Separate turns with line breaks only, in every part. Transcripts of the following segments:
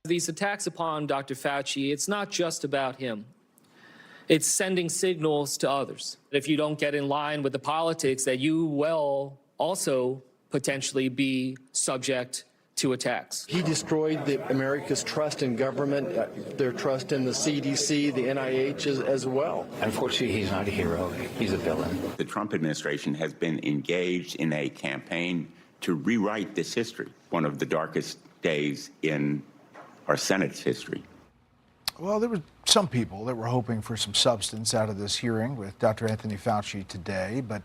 These attacks upon Dr. Fauci, it's not just about him. It's sending signals to others. If you don't get in line with the politics, that you will also potentially be subject to attacks.
He destroyed America's trust in government, their trust in the CDC, the NIH as well.
Unfortunately, he's not a hero. He's a villain.
The Trump administration has been engaged in a campaign to rewrite this history, one of the darkest days in our Senate's history.
Well, there were some people that were hoping for some substance out of this hearing with Dr. Anthony Fauci today, but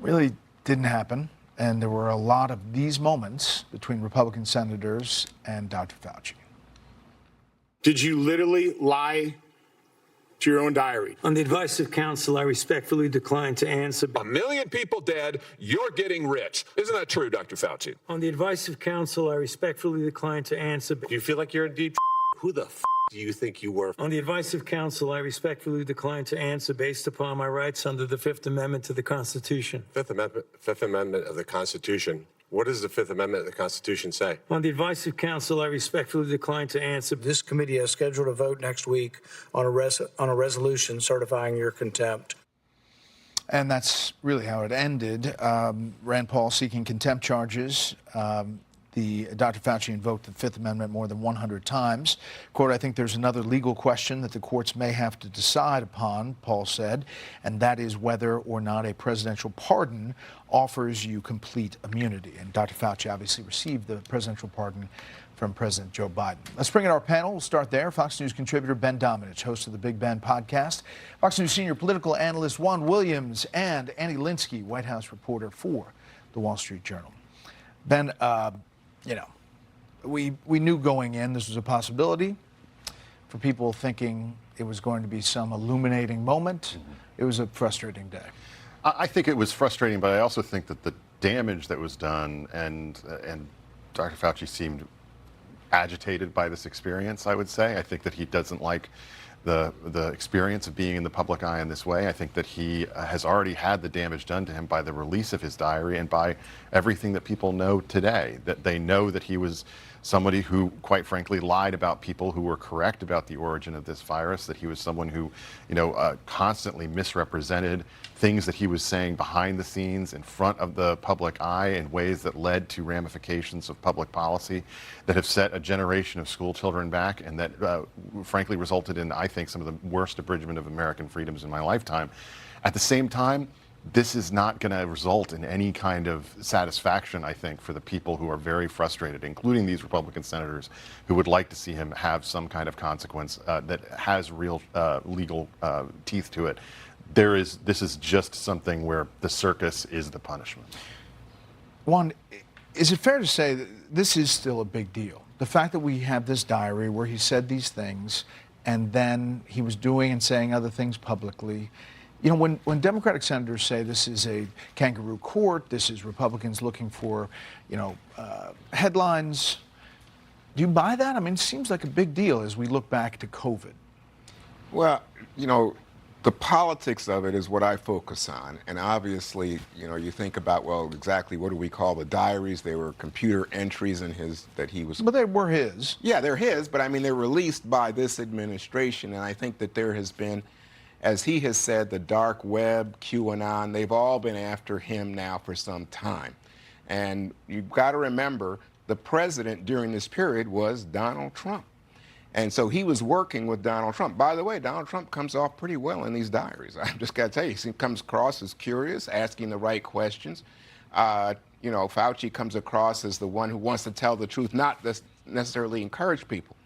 really didn't happen. And there were a lot of these moments between Republican senators and Dr. Fauci.
Did you literally lie to your own diary?
On the advice of counsel, I respectfully decline to answer.
1 million people dead, you're getting rich. Isn't that true, Dr. Fauci?
On the advice of counsel, I respectfully decline to answer.
Do you feel like you're indeed who the do you think you were?
On the advice of counsel, I respectfully decline to answer based upon my rights under the Fifth Amendment to the Constitution.
Fifth Amendment of the Constitution. What does the Fifth Amendment of the Constitution say?
On the advice of counsel, I respectfully decline to answer.
This committee has scheduled a vote next week on a resolution certifying your contempt.
And that's really how it ended. Rand Paul seeking contempt charges. Dr. Fauci invoked the Fifth Amendment more than 100 times. Quote, I think there's another legal question that the courts may have to decide upon, Paul said, and that is whether or not a presidential pardon offers you complete immunity. And Dr. Fauci obviously received the presidential pardon from President Joe Biden. Let's bring in our panel. We'll start there. Fox News contributor Ben Domenech, host of the Big Ben podcast, Fox News senior political analyst Juan Williams, and Annie Linsky, White House reporter for the Wall Street Journal. Ben, you know, we knew going in this was a possibility for people thinking it was going to be some illuminating moment. It was a frustrating day.
I think it was frustrating, but I also think that the damage that was done and Dr. Fauci seemed agitated by this experience, I would say. I think that he doesn't like the experience of being in the public eye in this way. I think that he has already had the damage done to him by the release of his diary and by everything that people know today, that they know that he was somebody who, quite frankly, lied about people who were correct about the origin of this virus, that he was someone who, constantly misrepresented things that he was saying behind the scenes in front of the public eye in ways that led to ramifications of public policy that have set a generation of school children back and that, frankly, resulted in, I think, some of the worst abridgment of American freedoms in my lifetime. At the same time, this is not going to result in any kind of satisfaction, I think, for the people who are very frustrated, including these Republican senators who would like to see him have some kind of consequence that has real legal teeth to it. This is just something where the circus is the punishment.
Juan, is it fair to say that this is still a big deal? The fact that we have this diary where he said these things and then he was doing and saying other things publicly. You know, when Democratic senators say this is a kangaroo court, this is Republicans looking for, headlines, do you buy that? I mean, it seems like a big deal as we look back to COVID.
Well, the politics of it is what I focus on. And obviously, you think about, well, exactly what do we call the diaries? They were computer entries in that he was.
But they were his.
Yeah, they're his. But I mean, they're released by this administration. And I think that there has been, as he has said, the dark web, QAnon, they've all been after him now for some time. And you've got to remember, the president during this period was Donald Trump. And so he was working with Donald Trump. By the way, Donald Trump comes off pretty well in these diaries. I've just got to tell you, he comes across as curious, asking the right questions. Fauci comes across as the one who wants to tell the truth, not necessarily encourage people.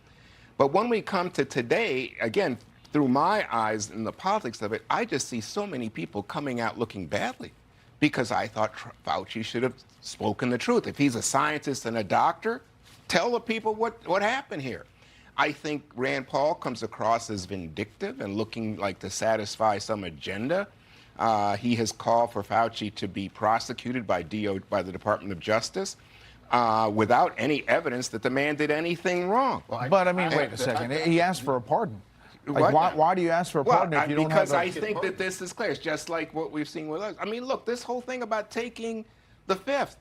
But when we come to today, again, through my eyes in the politics of it, I just see so many people coming out looking badly because I thought Fauci should have spoken the truth. If he's a scientist and a doctor, tell the people what happened here. I think Rand Paul comes across as vindictive and looking like to satisfy some agenda. He has called for Fauci to be prosecuted by the Department of Justice without any evidence that the man did anything wrong.
But I mean, wait a second. He asked for a pardon. Like, why do you ask for a pardon if you don't have a...
Because I think that this is clear. It's just like what we've seen with us. I mean, look, this whole thing about taking the Fifth.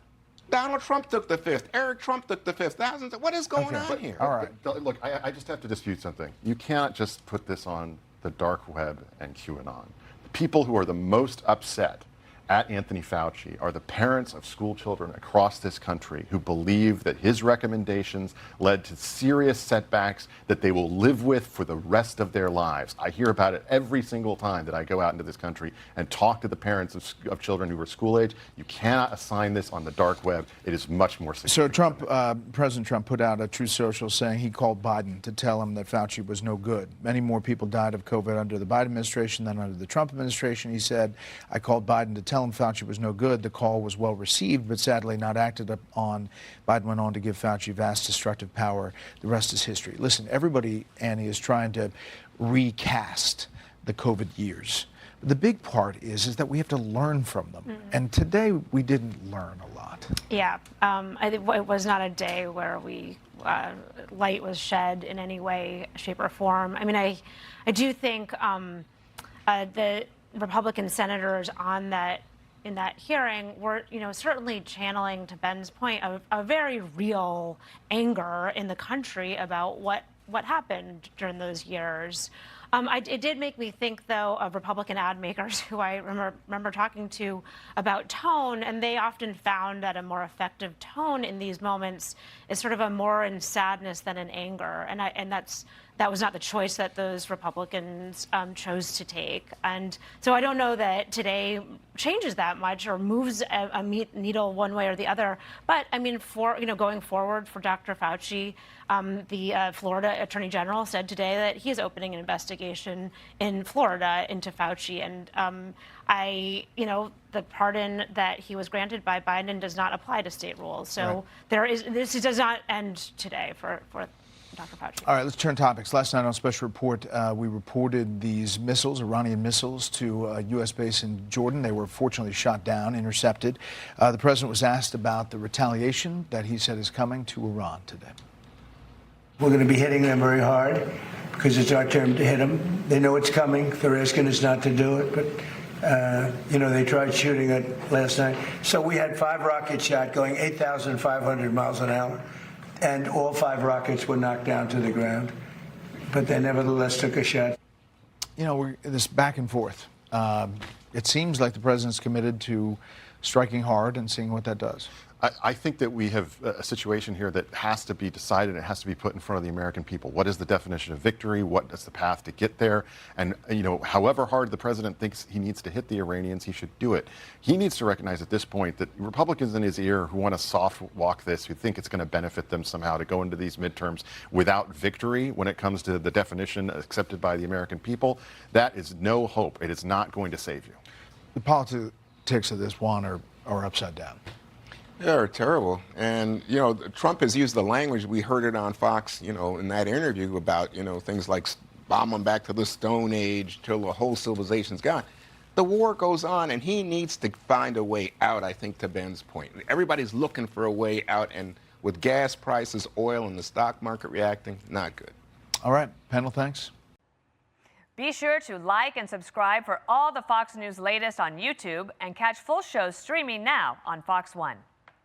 Donald Trump took the fifth. Eric Trump took the fifth. Thousands. What is going on here?
All right.
Look, I just have to dispute something. You cannot just put this on the dark web and QAnon. The people who are the most upset at Anthony Fauci are the parents of school children across this country who believe that his recommendations led to serious setbacks that they will live with for the rest of their lives. I hear about it every single time that I go out into this country and talk to the parents of children who are school age. You cannot assign this on the dark web. It is much more
So
significant.
President Trump put out a Truth Social saying he called Biden to tell him that Fauci was no good. Many more people died of COVID under the Biden administration than under the Trump administration. He said, I called Biden to tell him Fauci was no good. The call was well received, but sadly not acted upon. Biden went on to give Fauci vast destructive power. The rest is history. Listen, everybody, Annie, is trying to recast the COVID years. The big part is that we have to learn from them. And today we didn't learn a lot.
Yeah, I think it was not a day where light was shed in any way, shape, or form. I mean, I do think the Republican senators in that hearing were, certainly channeling, to Ben's point, a very real anger in the country about what happened during those years. It did make me think, though, of Republican ad makers who I remember talking to about tone, and they often found that a more effective tone in these moments is sort of a more in sadness than in anger, and that was not the choice that those Republicans chose to take. And so I don't know that today changes that much or moves a needle one way or the other. But I mean, going forward for Dr. Fauci, the Florida Attorney General said today that he is opening an investigation in Florida into Fauci, and the pardon that he was granted by Biden does not apply to state rules. So this does not end today for Dr. Fauci.
All right, let's turn topics. Last night on Special Report, we reported these missiles, Iranian missiles, to a U.S. base in Jordan. They were fortunately shot down, intercepted. The president was asked about the retaliation that he said is coming to Iran today.
We're going to be hitting them very hard because it's our turn to hit them. They know it's coming. They're asking us not to do it, but they tried shooting it last night. So we had 5 rockets shot going 8,500 miles an hour. And all 5 rockets were knocked down to the ground, but they nevertheless took a shot.
This back and forth. It seems like the president's committed to striking hard and seeing what that does.
I think that we have a situation here that has to be decided. It has to be put in front of the American people. What is the definition of victory? What is the path to get there? And, however hard the president thinks he needs to hit the Iranians, he should do it. He needs to recognize at this point that Republicans in his ear who want to soft walk this, who think it's going to benefit them somehow to go into these midterms without victory when it comes to the definition accepted by the American people, that is no hope. It is not going to save you.
The politics of this one are upside down.
They're terrible. And, Trump has used the language, we heard it on Fox, in that interview about, things like bomb them back to the Stone Age till the whole civilization's gone. The war goes on, and he needs to find a way out, I think, to Ben's point. Everybody's looking for a way out, and with gas prices, oil, and the stock market reacting, not good.
All right, panel, thanks.
Be sure to like and subscribe for all the Fox News latest on YouTube and catch full shows streaming now on Fox One.